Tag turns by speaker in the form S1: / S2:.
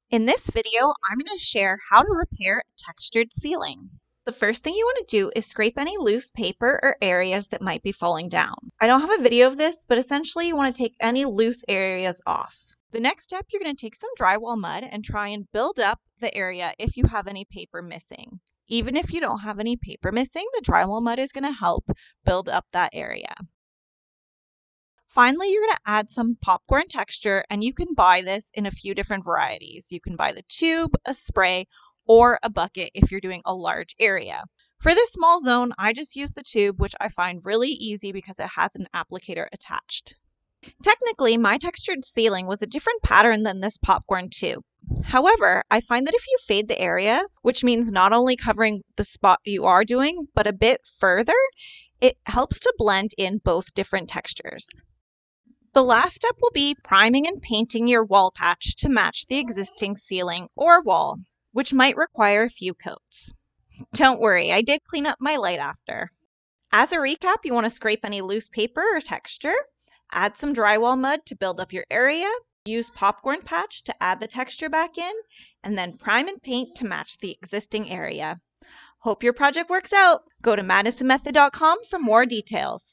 S1: In this video, I'm going to share how to repair a textured ceiling. The first thing you want to do is scrape any loose paper or areas that might be falling down. I don't have a video of this, but essentially you want to take any loose areas off. The next step, you're going to take some drywall mud and try and build up the area if you have any paper missing. Even if you don't have any paper missing, the drywall mud is going to help build up that area. Finally, you're going to add some popcorn texture, and you can buy this in a few different varieties. You can buy the tube, a spray, or a bucket if you're doing a large area. For this small zone, I just use the tube, which I find really easy because it has an applicator attached. Technically, my textured ceiling was a different pattern than this popcorn tube. However, I find that if you fade the area, which means not only covering the spot you are doing, but a bit further, it helps to blend in both different textures. The last step will be priming and painting your wall patch to match the existing ceiling or wall, which might require a few coats. Don't worry, I did clean up my light after. As a recap, you want to scrape any loose paper or texture, add some drywall mud to build up your area, use popcorn patch to add the texture back in, and then prime and paint to match the existing area. Hope your project works out. Go to madisonmethod.com for more details.